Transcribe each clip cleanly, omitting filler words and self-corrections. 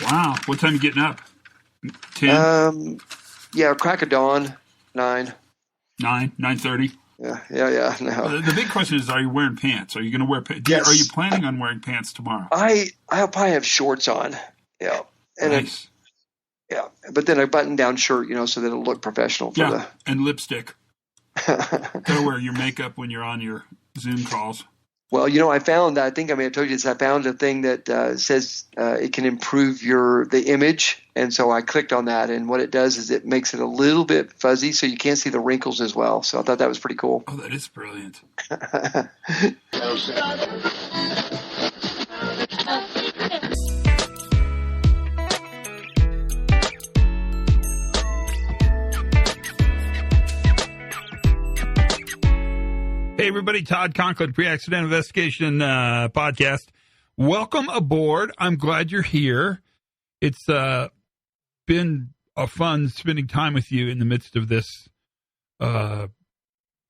Wow. What time are you getting up? 10? Yeah, crack of dawn, 9. 9:30? Yeah. No. The big question is, are you wearing pants? Are you going to wear pants? Yes. Are you planning on wearing pants tomorrow? I'll probably have shorts on. Yeah. And nice. But then a button-down shirt, so that it'll look professional. And lipstick. Gotta wear your makeup when you're on your Zoom calls. Well, I found, I think I may have told you this, I found a thing that says it can improve the image. And so I clicked on that, and what it does is it makes it a little bit fuzzy so you can't see the wrinkles as well. So I thought that was pretty cool. Oh, that is brilliant. Hey, everybody. Todd Conklin, Pre-Accident Investigation podcast. Welcome aboard. I'm glad you're here. It's been a fun spending time with you in the midst of this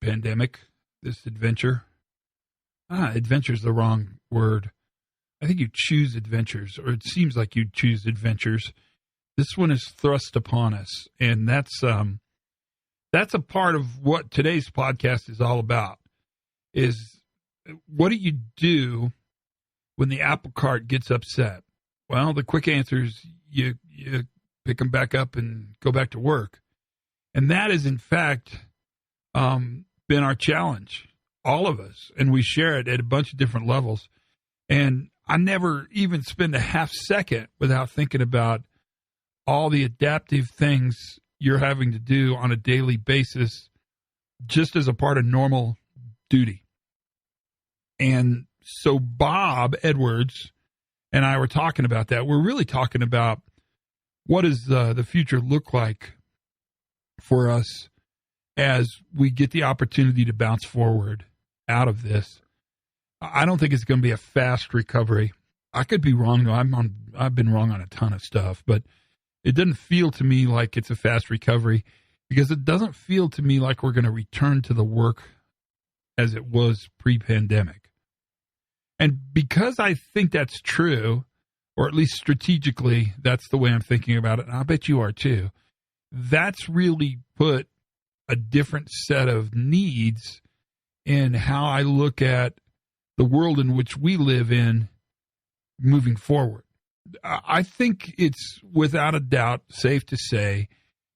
pandemic, this adventure. Adventure's the wrong word. I think you choose adventures, or it seems like you choose adventures. This one is thrust upon us, and that's a part of what today's podcast is all about. Is what do you do when the apple cart gets upset? Well, the quick answer is you pick them back up and go back to work. And that is, in fact, been our challenge, all of us. And we share it at a bunch of different levels. And I never even spend a half second without thinking about all the adaptive things you're having to do on a daily basis, just as a part of normal duty. And so Bob Edwards and I were talking about that. We're really talking about what does the future look like for us as we get the opportunity to bounce forward out of this. I don't think it's going to be a fast recovery. I could be wrong, though. I've been wrong on a ton of stuff, but it doesn't feel to me like it's a fast recovery, because it doesn't feel to me like we're going to return to the work as it was pre-pandemic. And because I think that's true, or at least strategically, that's the way I'm thinking about it, and I bet you are too, that's really put a different set of needs in how I look at the world in which we live in moving forward. I think it's without a doubt safe to say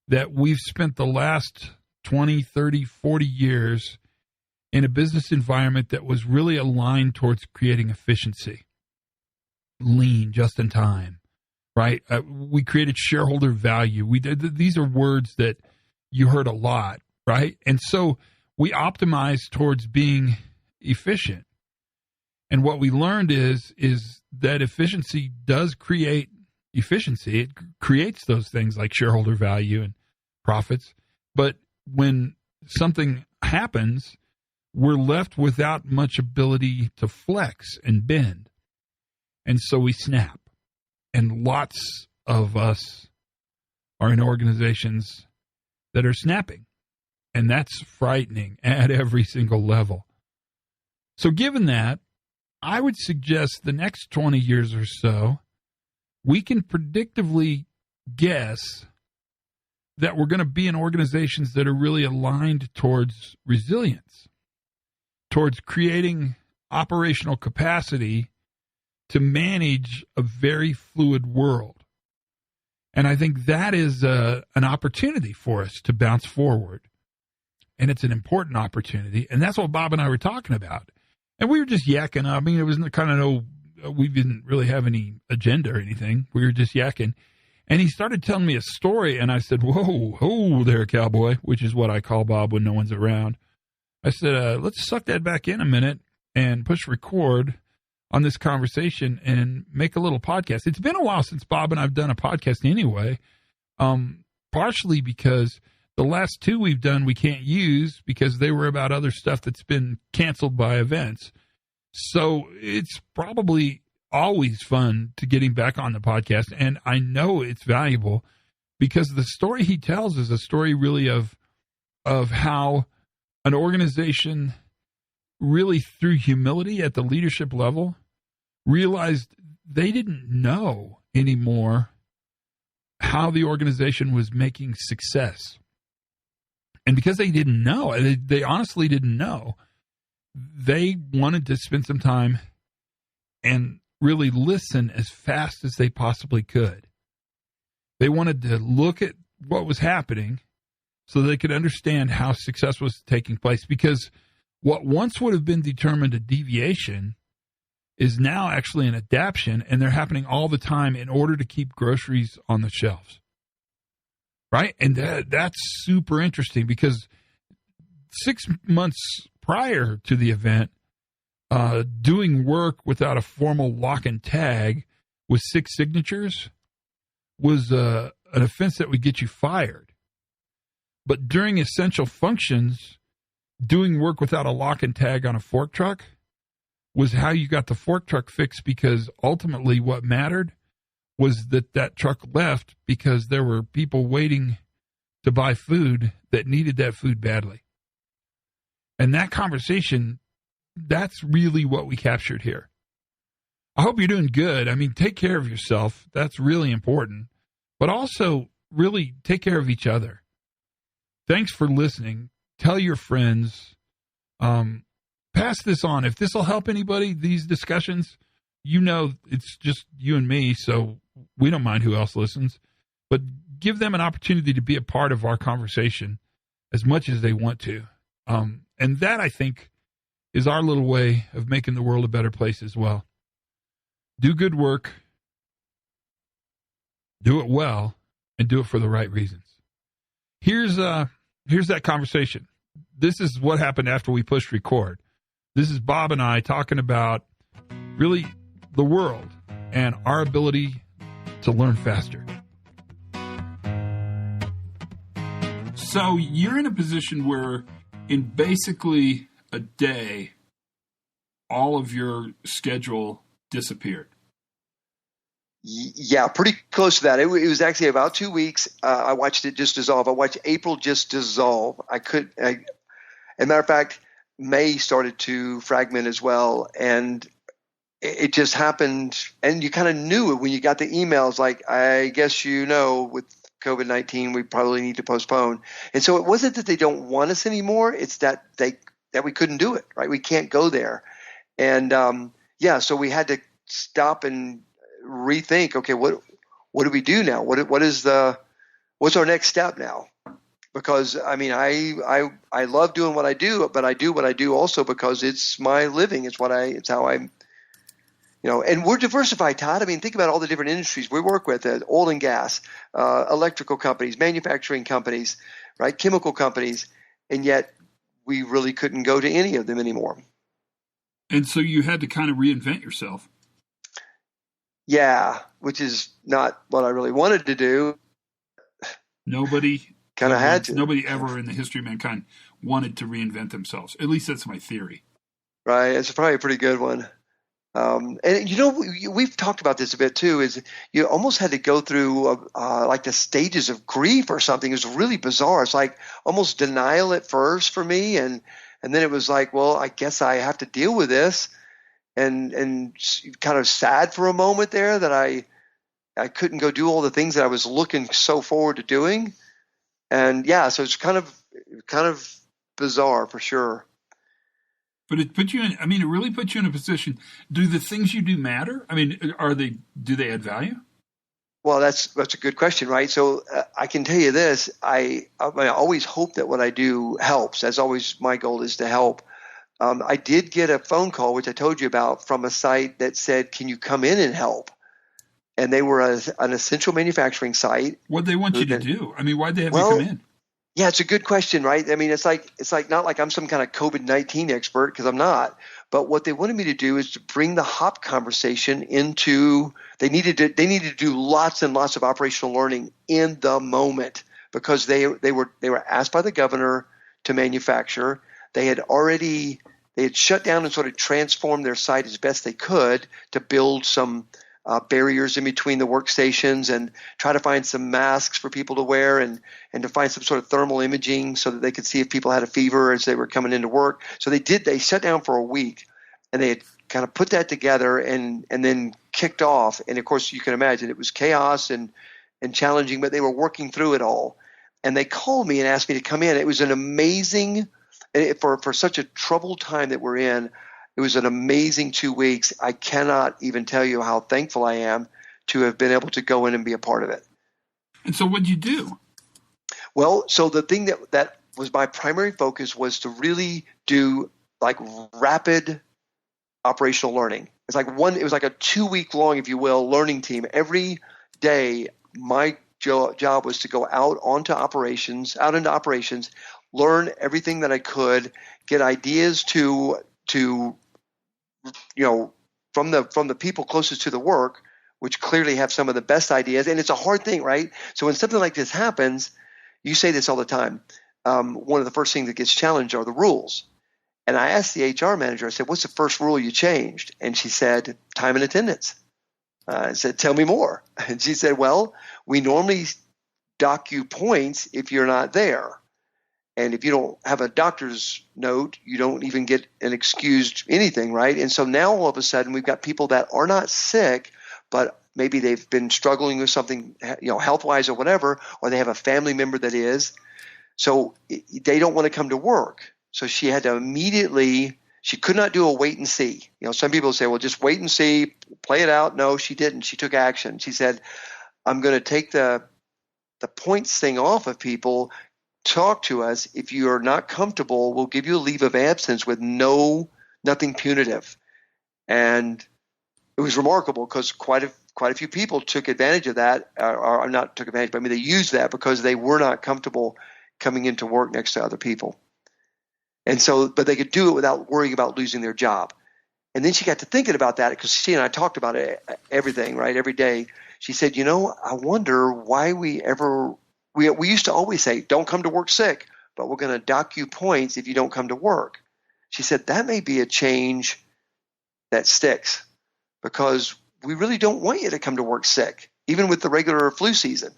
that we've spent the last 20, 30, 40 years in a business environment that was really aligned towards creating efficiency, lean, just in time, right? We created shareholder value. These are words that you heard a lot, right? And so we optimized towards being efficient. And what we learned is that efficiency does create efficiency. It creates those things like shareholder value and profits. But when something happens, we're left without much ability to flex and bend. And so we snap. And lots of us are in organizations that are snapping. And that's frightening at every single level. So given that, I would suggest the next 20 years or so, we can predictively guess that we're going to be in organizations that are really aligned towards resilience, towards creating operational capacity to manage a very fluid world. And I think that is an opportunity for us to bounce forward. And it's an important opportunity. And that's what Bob and I were talking about. And we were just yakking. I mean, it was kind of we didn't really have any agenda or anything. We were just yakking. And he started telling me a story. And I said, whoa there, cowboy, which is what I call Bob when no one's around. I said, let's suck that back in a minute and push record on this conversation and make a little podcast. It's been a while since Bob and I've done a podcast anyway, partially because the last two we've done we can't use because they were about other stuff that's been canceled by events. So it's probably always fun to get him back on the podcast, and I know it's valuable because the story he tells is a story really of how an organization really through humility at the leadership level realized they didn't know anymore how the organization was making success. And because they didn't know, they honestly didn't know, they wanted to spend some time and really listen as fast as they possibly could. They wanted to look at what was happening so they could understand how success was taking place, because what once would have been determined a deviation is now actually an adaptation, and they're happening all the time in order to keep groceries on the shelves. Right? And that's super interesting, because 6 months prior to the event, doing work without a formal lock and tag with 6 signatures was an offense that would get you fired. But during essential functions, doing work without a lock and tag on a fork truck was how you got the fork truck fixed, because ultimately what mattered was that truck left because there were people waiting to buy food that needed that food badly. And that conversation, that's really what we captured here. I hope you're doing good. I mean, take care of yourself. That's really important. But also, really take care of each other. Thanks for listening. Tell your friends. Pass this on. If this will help anybody, these discussions, it's just you and me, so we don't mind who else listens. But give them an opportunity to be a part of our conversation as much as they want to. And that, I think, is our little way of making the world a better place as well. Do good work, do it well, and do it for the right reasons. Here's that conversation. This is what happened after we pushed record. This is Bob and I talking about really the world and our ability to learn faster. So you're in a position where in basically a day, all of your schedule disappeared. Yeah, pretty close to that. It was actually about 2 weeks. I watched it just dissolve. I watched April just dissolve. As a matter of fact, May started to fragment as well. And it just happened. And you kind of knew it when you got the emails, like, I guess with COVID-19, we probably need to postpone. And so it wasn't that they don't want us anymore. It's that we couldn't do it, right? We can't go there. And so we had to stop and rethink, okay, what do we do now? What's our next step now? Because I mean, I love doing what I do, but I do what I do also because it's my living. It's how I and we're diversified, Todd. I mean, think about all the different industries we work with: oil and gas, electrical companies, manufacturing companies, right, chemical companies, and yet we really couldn't go to any of them anymore. And so you had to kind of reinvent yourself. Yeah, which is not what I really wanted to do. Nobody kind of had to. Nobody ever in the history of mankind wanted to reinvent themselves. At least that's my theory. Right. It's probably a pretty good one. And we've talked about this a bit too, is you almost had to go through like the stages of grief or something. It was really bizarre. It's like almost denial at first for me. And then it was like, well, I guess I have to deal with this. And kind of sad for a moment there that I couldn't go do all the things that I was looking so forward to doing. And yeah, so it's kind of bizarre for sure. But it really put you in a position. Do the things you do matter? I mean, do they add value? Well, that's a good question, right? So I can tell you this, I always hope that what I do helps. As always, my goal is to help. I did get a phone call, which I told you about, from a site that said, can you come in and help? And they were an essential manufacturing site. What'd they want you to do? I mean, why'd they have you come in? Yeah, it's a good question, right? I mean, it's like not like I'm some kind of COVID-19 expert, because I'm not. But what they wanted me to do is to bring the HOP conversation into – they needed to do lots and lots of operational learning in the moment, because they were asked by the governor to manufacture. They had shut down and sort of transformed their site as best they could to build some barriers in between the workstations and try to find some masks for people to wear and to find some sort of thermal imaging so that they could see if people had a fever as they were coming into work. So they shut down for a week, and they had kind of put that together and then kicked off. And of course, you can imagine it was chaos and challenging, but they were working through it all. And they called me and asked me to come in. It was an amazing, for such a troubled time that we're in, it was an amazing 2 weeks. I cannot even tell you how thankful I am to have been able to go in and be a part of it. And so what'd you do? Well, so the thing that was my primary focus was to really do like rapid operational learning. It was like a 2 week long, if you will, learning team. Every day, my job was to go out into operations, learn everything that I could, get ideas from the people closest to the work, which clearly have some of the best ideas. And it's a hard thing, right? So when something like this happens, you say this all the time. One of the first things that gets challenged are the rules. And I asked the HR manager, I said, what's the first rule you changed? And she said, time and attendance. I said, tell me more. And she said, well, we normally dock you points if you're not there. And if you don't have a doctor's note, you don't even get an excused anything, right? And so now all of a sudden we've got people that are not sick, but maybe they've been struggling with something, health-wise or whatever, or they have a family member that is. So they don't want to come to work. So she had to immediately – she could not do a wait and see. Some people say, well, just wait and see, play it out. No, she didn't. She took action. She said, I'm going to take the points thing off of people. Talk to us. If you are not comfortable, we'll give you a leave of absence with nothing punitive. And it was remarkable because quite a few people took advantage of that, or not took advantage, but I mean they used that because they were not comfortable coming into work next to other people. And so, but they could do it without worrying about losing their job. And then she got to thinking about that because she and I talked about it, everything, right, every day. She said, I wonder why we used to always say, don't come to work sick, but we're going to dock you points if you don't come to work. She said, that may be a change that sticks because we really don't want you to come to work sick, even with the regular flu season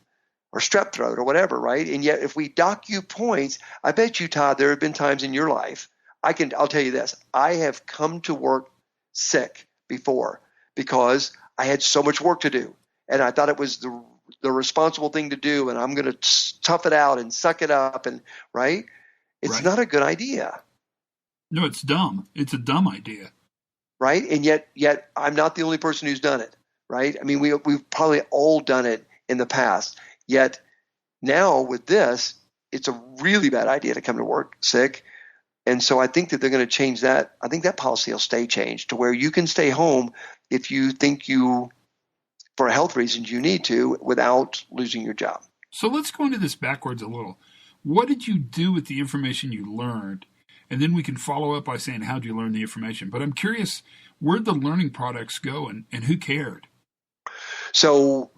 or strep throat or whatever, right? And yet if we dock you points, I bet you, Todd, there have been times in your life, I'll tell you this, I have come to work sick before because I had so much work to do. And I thought it was the responsible thing to do, and I'm going to tough it out and suck it up, and right? It's right. Not a good idea. No, it's dumb. It's a dumb idea. Right? And yet I'm not the only person who's done it, right? I mean, we've probably all done it in the past. Yet now with this, it's a really bad idea to come to work sick. And so I think that they're going to change that. I think that policy will stay changed to where you can stay home if you think for health reasons, you need to without losing your job. So let's go into this backwards a little. What did you do with the information you learned? And then we can follow up by saying, how did you learn the information? But I'm curious, where'd the learning products go and who cared? So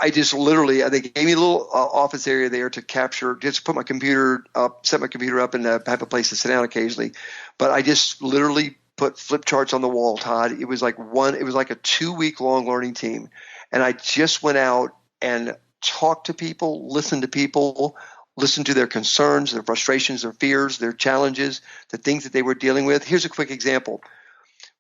I just literally, they gave me a little office area there to capture, just put my computer up, set my computer up and have a place to sit down occasionally. But I just literally put flip charts on the wall, Todd. It was like a 2 week long learning team. And I just went out and talked to people, listened to their concerns, their frustrations, their fears, their challenges, the things that they were dealing with. Here's a quick example.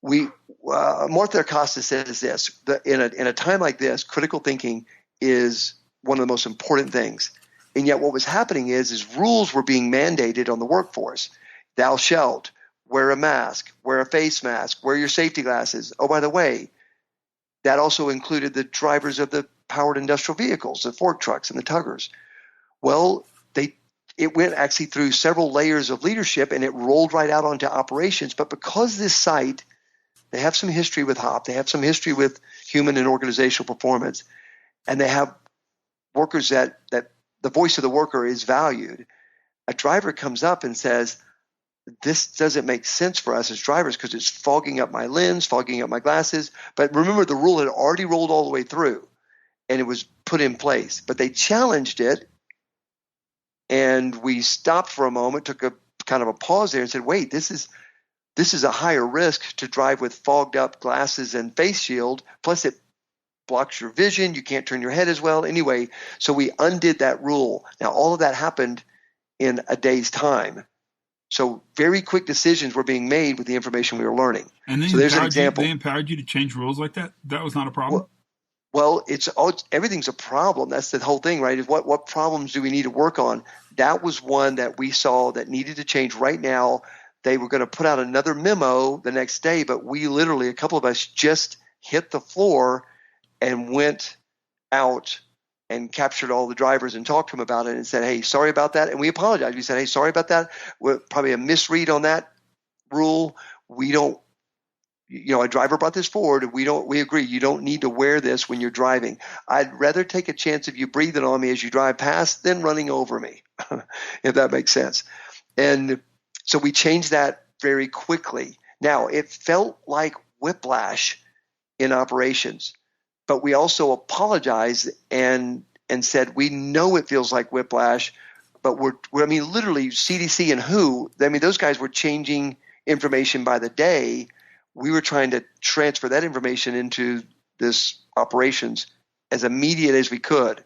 Martha Acosta says this, in a time like this, critical thinking is one of the most important things. And yet what was happening is rules were being mandated on the workforce. Thou shalt wear a mask, wear a face mask, wear your safety glasses. Oh, by the way, that also included the drivers of the powered industrial vehicles, the fork trucks and the tuggers. Well, it went actually through several layers of leadership and it rolled right out onto operations. But because this site, they have some history with HOP, they have some history with human and organizational performance, and they have workers that the voice of the worker is valued. A driver comes up and says, this doesn't make sense for us as drivers because it's fogging up my lens, fogging up my glasses. But remember, the rule had already rolled all the way through and it was put in place. But they challenged it, and we stopped for a moment, took a kind of a pause there and said, wait, this is a higher risk to drive with fogged up glasses and face shield. Plus it blocks your vision. You can't turn your head as well. Anyway, so we undid that rule. Now, all of that happened in a day's time. So very quick decisions were being made with the information we were learning. And So there's an example. They empowered you to change rules like that? That was not a problem? Well, everything's a problem. That's the whole thing, right? Is what problems do we need to work on? That was one that we saw that needed to change right now. They were going to put out another memo the next day, but we literally, a couple of us just hit the floor and went out and captured all the drivers and talked to them about it and said, hey, sorry about that. And we apologized. We said, hey, sorry about that. We're probably a misread on that rule. We don't, a driver brought this forward. We agree. You don't need to wear this when you're driving. I'd rather take a chance of you breathing on me as you drive past than running over me, if that makes sense. And so we changed that very quickly. Now, it felt like whiplash in operations, but we also apologized and said, we know it feels like whiplash, but we're literally CDC and WHO, those guys were changing information by the day. We were trying to transfer that information into this operations as immediate as we could.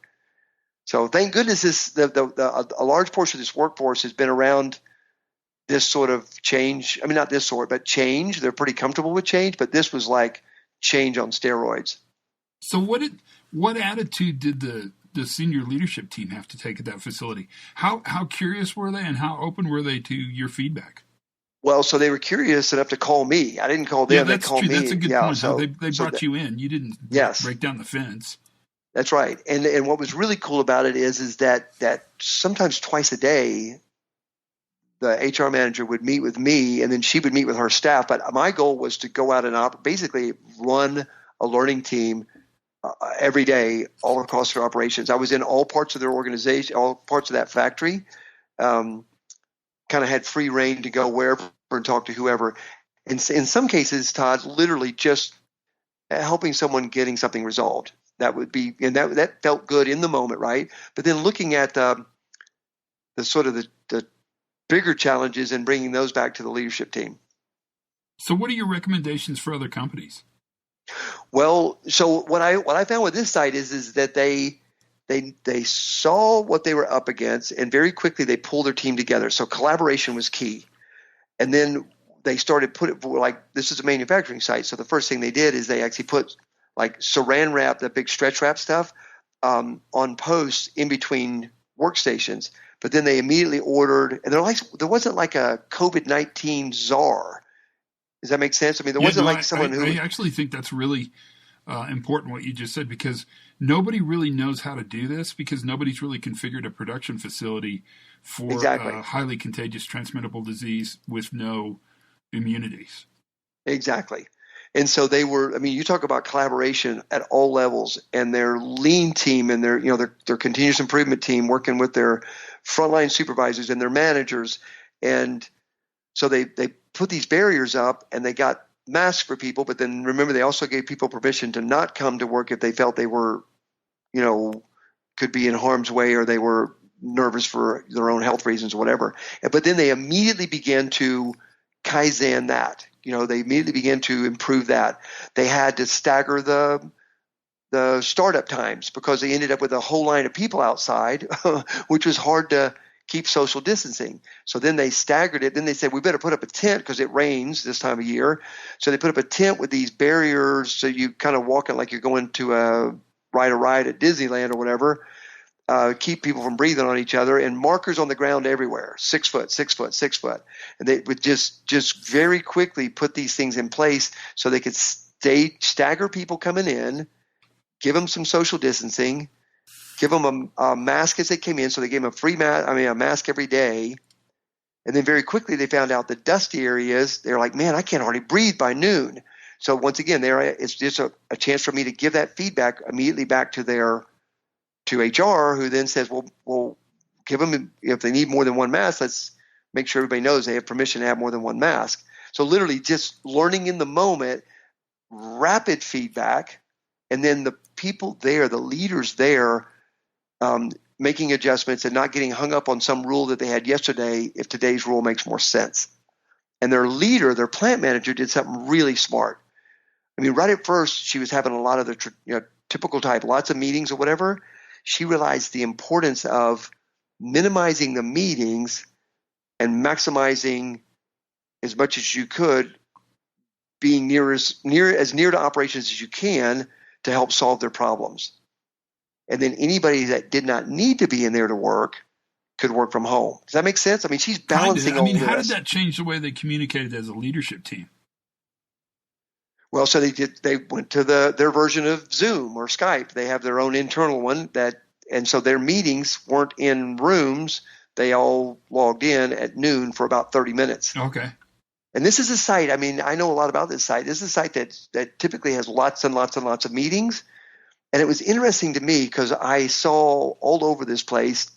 So thank goodness a large portion of this workforce has been around this sort of change. I mean, not this sort, but change. They're pretty comfortable with change, but this was like change on steroids. So what attitude did the senior leadership team have to take at that facility? How curious were they, and how open were they to your feedback? Well, so they were curious enough to call me. I didn't call them. Yeah, that's they called true. me. That's a good point. So they brought you in. You didn't break down the fence. That's right. And what was really cool about it is that sometimes twice a day, the HR manager would meet with me, and then she would meet with her staff. But my goal was to go out and basically run a learning team every day all across their operations. I was in all parts of their organization, all parts of that factory. Kind of had free reign to go wherever and talk to whoever. And in some cases, Todd, literally just helping someone getting something resolved. That would be, and that felt good in the moment, right? But then looking at the sort of the bigger challenges and bringing those back to the leadership team. So what are your recommendations for other companies? Well, so what I found with this site is that they saw what they were up against, and very quickly they pulled their team together. So collaboration was key. And then they started this is a manufacturing site. So the first thing they did is they actually put like saran wrap, that big stretch wrap stuff, on posts in between workstations. But then they immediately ordered, and there wasn't like a COVID-19 czar. Does that make sense? I mean, there wasn't someone who. I actually think that's really important what you just said, because nobody really knows how to do this, because nobody's really configured a production facility for highly contagious transmittable disease with no immunities. Exactly. And so they were, you talk about collaboration at all levels, and their lean team and their continuous improvement team working with their frontline supervisors and their managers. And so they put these barriers up, and they got masks for people, but then remember, they also gave people permission to not come to work if they felt they were, could be in harm's way, or they were nervous for their own health reasons or whatever. But then they immediately began to Kaizen that. They immediately began to improve that. They had to stagger the startup times, because they ended up with a whole line of people outside, which was hard to keep social distancing. So then they staggered it. Then they said, we better put up a tent because it rains this time of year. So they put up a tent with these barriers, so you kind of walk it like you're going to ride a ride at Disneyland or whatever. Keep people from breathing on each other, and markers on the ground everywhere, 6 foot, 6 foot, 6 foot. And they would just very quickly put these things in place so they could stagger people coming in, give them some social distancing, give them a mask as they came in. So they gave them a mask every day. And then very quickly they found out the dusty areas, they're like, man, I can't hardly breathe by noon. So once again, it's just a chance for me to give that feedback immediately back to HR, who then says, well, give them, if they need more than one mask, let's make sure everybody knows they have permission to have more than one mask. So literally just learning in the moment, rapid feedback, and then the people there, the leaders there, making adjustments and not getting hung up on some rule that they had yesterday if today's rule makes more sense. And their leader, their plant manager, did something really smart. Right at first, she was having a lot of the typical type, lots of meetings or whatever. She realized the importance of minimizing the meetings and maximizing as much as you could, being as near to operations as you can to help solve their problems. And then anybody that did not need to be in there to work could work from home. Does that make sense? I mean, she's balancing all this. How did that change the way they communicated as a leadership team? Well, so they went to their version of Zoom or Skype. They have their own internal one and so their meetings weren't in rooms. They all logged in at noon for about 30 minutes. Okay. And this is a site, I mean, I know a lot about this site. This is a site that typically has lots and lots and lots of meetings. And it was interesting to me because I saw all over this place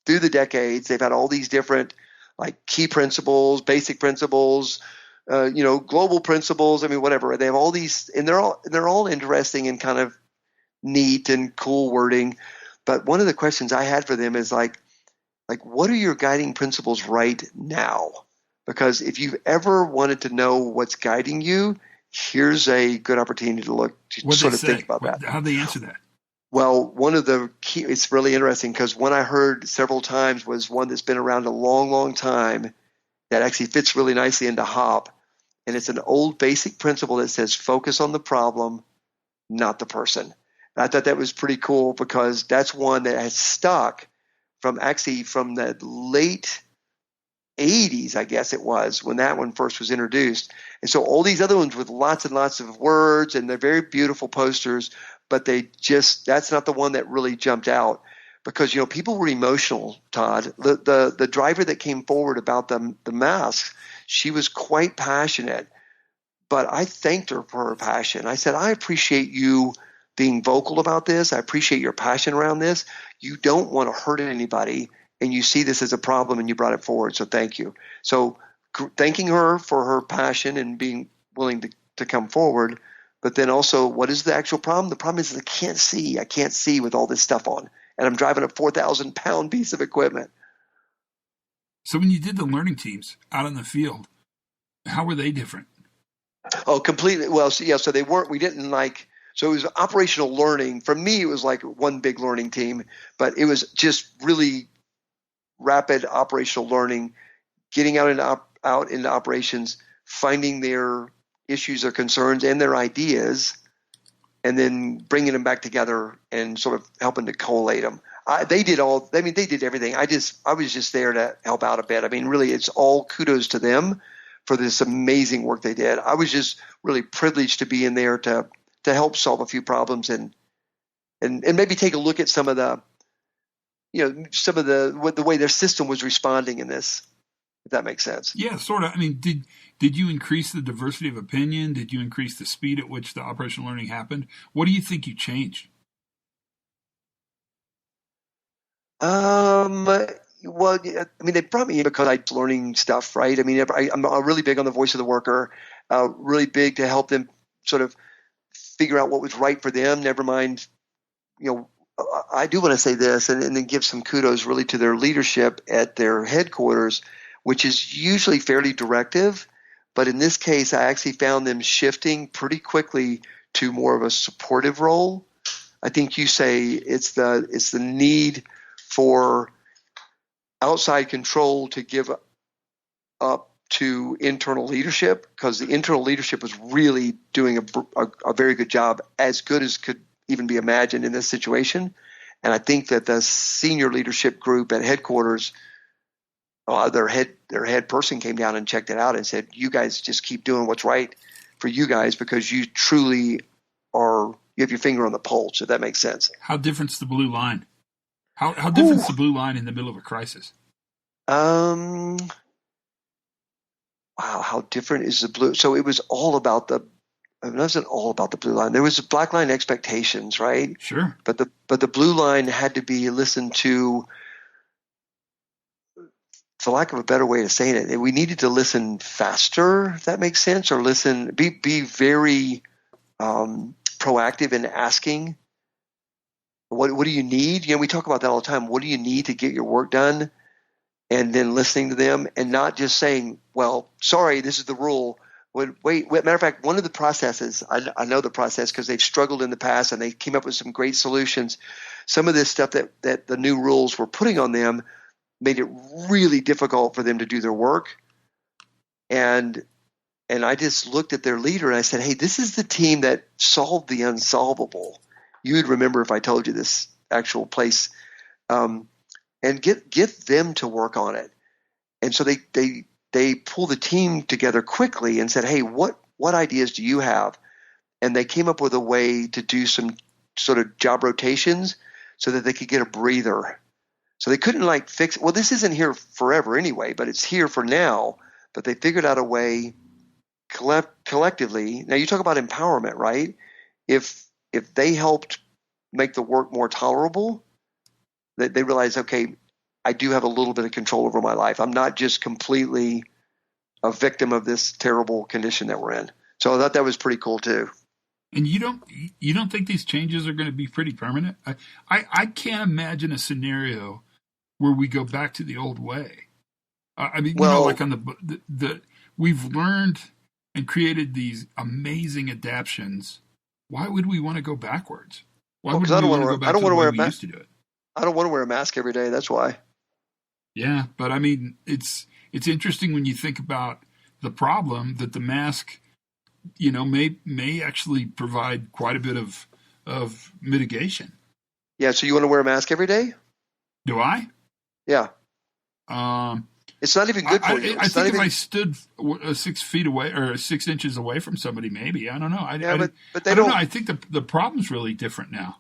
through the decades, they've had all these different like key principles, basic principles, global principles. I mean, whatever. They have all these, and they're all interesting and kind of neat and cool wording. But one of the questions I had for them is like, what are your guiding principles right now? Because if you've ever wanted to know what's guiding you, here's a good opportunity to think about that. How'd they answer that? Well, one of the key, it's really interesting because one I heard several times was one that's been around a long, long time that actually fits really nicely into HOP. And it's an old basic principle that says focus on the problem, not the person. And I thought that was pretty cool because that's one that has stuck from the late 80s, I guess it was, when that one first was introduced. And so all these other ones with lots and lots of words, and they're very beautiful posters, but that's not the one that really jumped out because, people were emotional, Todd. The driver that came forward about the masks, she was quite passionate, but I thanked her for her passion. I said, I appreciate you being vocal about this. I appreciate your passion around this. You don't want to hurt anybody, and you see this as a problem and you brought it forward. So thank you. So thanking her for her passion and being willing to come forward. But then also, what is the actual problem? The problem is I can't see. I can't see with all this stuff on. And I'm driving a 4,000-pound piece of equipment. So when you did the learning teams out in the field, how were they different? Oh, completely. Well, so they weren't – we didn't like – so it was operational learning. For me, it was like one big learning team. But it was just really – rapid operational learning, getting out into operations, finding their issues or concerns and their ideas, and then bringing them back together and sort of helping to collate them. They did everything. I was just there to help out a bit. I mean, really, it's all kudos to them for this amazing work they did. I was just really privileged to be in there to help solve a few problems and maybe take a look at some of the the way their system was responding in this, if that makes sense. Yeah, sort of. I mean, did you increase the diversity of opinion? Did you increase the speed at which the operational learning happened? What do you think you changed? Well, I mean, they brought me in because I'm learning stuff, right? I mean, I'm really big on the voice of the worker, really big to help them sort of figure out what was right for them, never mind, I do want to say this and then give some kudos really to their leadership at their headquarters, which is usually fairly directive. But in this case, I actually found them shifting pretty quickly to more of a supportive role. I think you say it's the need for outside control to give up to internal leadership, because the internal leadership was really doing a very good job, as good as could even be imagined in this situation. And I think that the senior leadership group at headquarters, their head person came down and checked it out and said, you guys just keep doing what's right for you guys because you truly you have your finger on the pulse, if that makes sense. How different's the blue line? How different's the blue line in the middle of a crisis? Wow, how different is the blue? So it was all about it wasn't all about the blue line. There was black line expectations, right? Sure. But the blue line had to be listened to, for lack of a better way of saying it. We needed to listen faster, if that makes sense, or be very proactive in asking, what do you need? We talk about that all the time. What do you need to get your work done? And then listening to them and not just saying, well, sorry, this is the rule. Wait, matter of fact, one of the processes, I know the process because they've struggled in the past and they came up with some great solutions. Some of this stuff that the new rules were putting on them, made it really difficult for them to do their work. And I just looked at their leader and I said, hey, this is the team that solved the unsolvable. You'd remember if I told you this actual place. And get them to work on it. And so they pulled the team together quickly and said, hey, what ideas do you have? And they came up with a way to do some sort of job rotations so that they could get a breather. So they couldn't like fix, well, this isn't here forever anyway, but it's here for now. But they figured out a way collectively. Now you talk about empowerment, right? If they helped make the work more tolerable, they realized, okay, I do have a little bit of control over my life. I'm not just completely a victim of this terrible condition that we're in. So I thought that was pretty cool too. And you don't think these changes are going to be pretty permanent? I can't imagine a scenario where we go back to the old way. I mean, like on the we've learned and created these amazing adaptions. Why would we want to go backwards? Why would we want to go back to the way we used to do it? I don't want to wear a mask every day. That's why. Yeah, but I mean, it's interesting when you think about the problem that the mask, may actually provide quite a bit of mitigation. Yeah. So you want to wear a mask every day? Do I? Yeah. It's not even good for you. I think if I stood 6 feet away or 6 inches away from somebody, maybe. I don't know. But they don't know. I think the problem's really different now.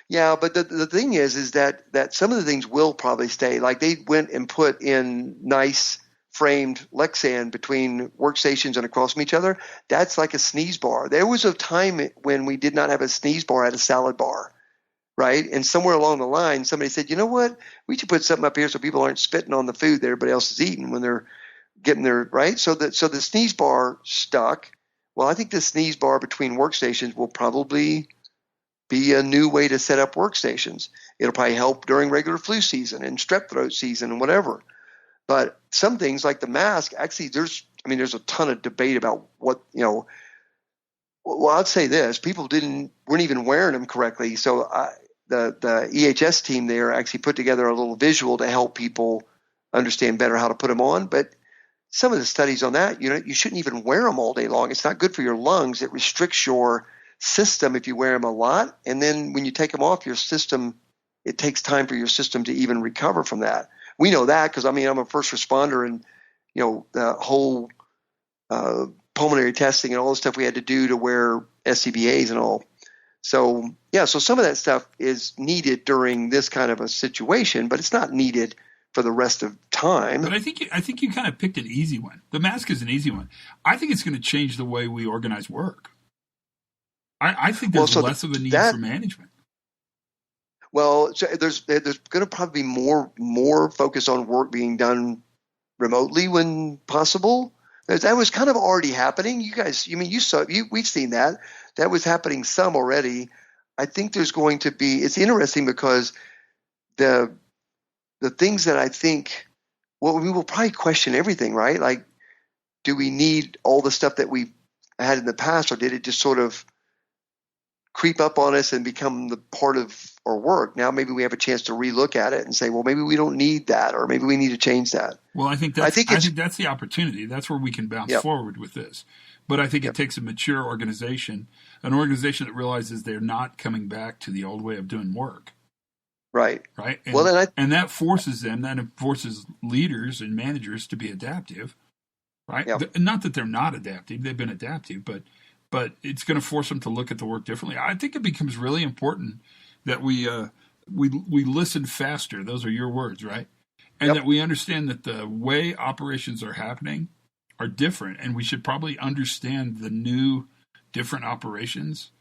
Yeah, but the thing is that some of the things will probably stay. Like they went and put in nice framed Lexan between workstations and across from each other. That's like a sneeze bar. There was a time when we did not have a sneeze bar at a salad bar, right? And somewhere along the line, somebody said, you know what? We should put something up here so people aren't spitting on the food that everybody else is eating when they're getting their, right? So the sneeze bar stuck. Well, I think the sneeze bar between workstations will probably be a new way to set up workstations. It'll probably help during regular flu season and strep throat season and whatever. But some things like the mask, actually, there's a ton of debate about what, well, I'd say this, people weren't even wearing them correctly. So the EHS team there actually put together a little visual to help people understand better how to put them on. But some of the studies on that, you shouldn't even wear them all day long. It's not good for your lungs. It restricts your system if you wear them a lot. And then when you take them off your system, it takes time for your system to even recover from that. We know that because, I'm a first responder and, the whole pulmonary testing and all the stuff we had to do to wear SCBAs and all. So, yeah, so some of that stuff is needed during this kind of a situation, but it's not needed for the rest of time. But I think you kind of picked an easy one. The mask is an easy one. I think it's going to change the way we organize work. I think there's less of a need for management. Well, so there's going to probably be more focus on work being done remotely when possible. That was kind of already happening. You guys, we've seen that. That was happening some already. I think there's going to be. It's interesting because the things that I think. Well, we will probably question everything, right? Like, do we need all the stuff that we had in the past, or did it just sort of creep up on us and become the part of our work? Now maybe we have a chance to relook at it and say, well, maybe we don't need that, or maybe we need to change that. Well, I think that's the opportunity. That's where we can bounce forward with this. But I think it takes a mature organization, an organization that realizes they're not coming back to the old way of doing work. Right. Right. And, and that forces them, that forces leaders and managers to be adaptive. Right. Yep. Not that they're not adaptive. They've been adaptive, but it's going to force them to look at the work differently. I think it becomes really important that we listen faster. Those are your words, right? And that we understand that the way operations are happening are different, and we should probably understand the new, different operations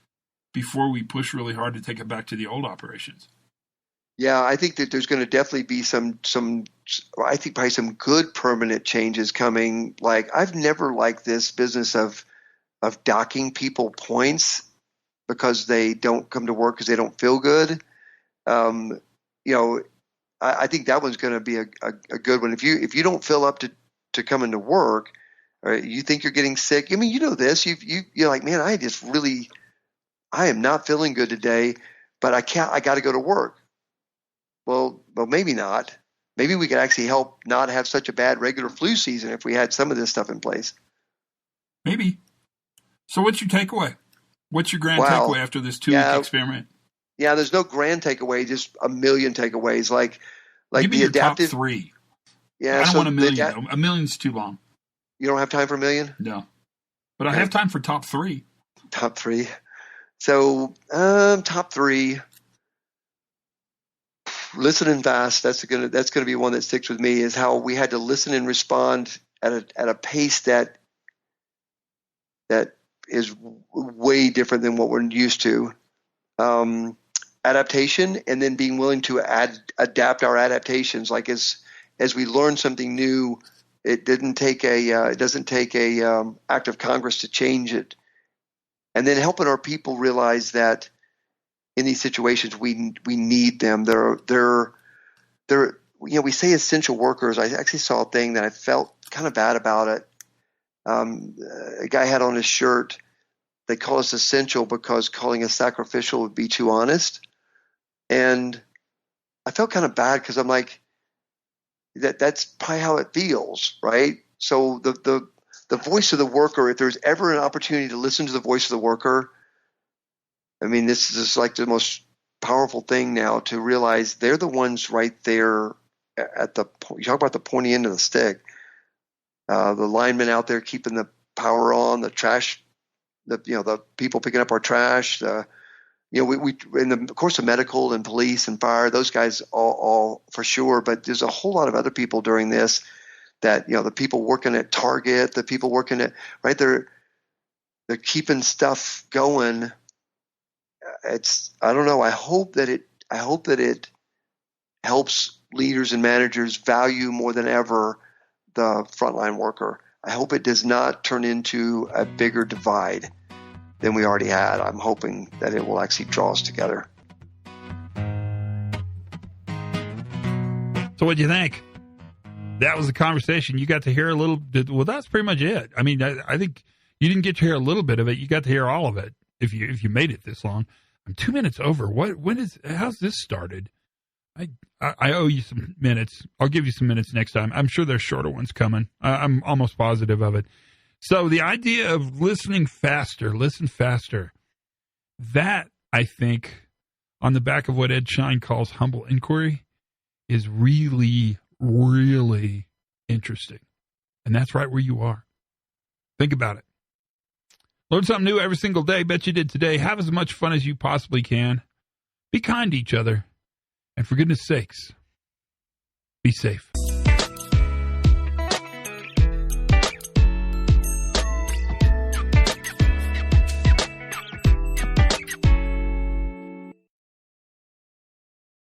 before we push really hard to take it back to the old operations. Yeah, I think that there's going to definitely be some I think probably some good permanent changes coming. Like, I've never liked this business of docking people points because they don't come to work because they don't feel good. I think that one's going to be a good one. If you don't feel up to coming to work, or you think you're getting sick, this. You're like, man, I am not feeling good today, but I got to go to work. Well, maybe not. maybe we could actually help not have such a bad regular flu season if we had some of this stuff in place. Maybe. So what's your takeaway? What's your grand takeaway after this 2-week experiment? Yeah, there's no grand takeaway, just a million takeaways. Like give me the your adaptive. Top 3. Yeah, I don't want a million. Though. A million's too long. You don't have time for a million? No. But I have time for top 3. Top 3. So, top 3. Listen and fast. That's gonna be one that sticks with me. Is how we had to listen and respond at a pace that is way different than what we're used to. Adaptation, and then being willing to adapt our adaptations. Like as we learn something new, it doesn't take a act of Congress to change it. And then helping our people realize that in these situations we need them. They're we say essential workers. I actually saw a thing that I felt kind of bad about it. A guy had on his shirt, they call us essential because calling us sacrificial would be too honest. And I felt kind of bad because I'm like, that's probably how it feels, right? So the voice of the worker, if there's ever an opportunity to listen to the voice of the worker, I mean, this is just like the most powerful thing now, to realize they're the ones right there at you talk about the pointy end of the stick. The linemen out there keeping the power on, the trash, the people picking up our trash, we in the course of medical and police and fire, those guys all for sure. But there's a whole lot of other people during this that, the people working at Target, the people working at, right, they're keeping stuff going. I don't know. I hope that it helps leaders and managers value more than ever the frontline worker. I hope it does not turn into a bigger divide than we already had. I'm hoping that it will actually draw us together. So what do you think? That was the conversation. You got to hear a little bit. Well, that's pretty much it. I mean, I think you didn't get to hear a little bit of it. You got to hear all of it if you made it this long. I'm 2 minutes over. How's this started? I owe you some minutes. I'll give you some minutes next time. I'm sure there's shorter ones coming. I'm almost positive of it. So the idea of listen faster, that, I think, on the back of what Ed Schein calls humble inquiry, is really, really interesting. And that's right where you are. Think about it. Learn something new every single day. Bet you did today. Have as much fun as you possibly can. Be kind to each other. And for goodness sakes, be safe.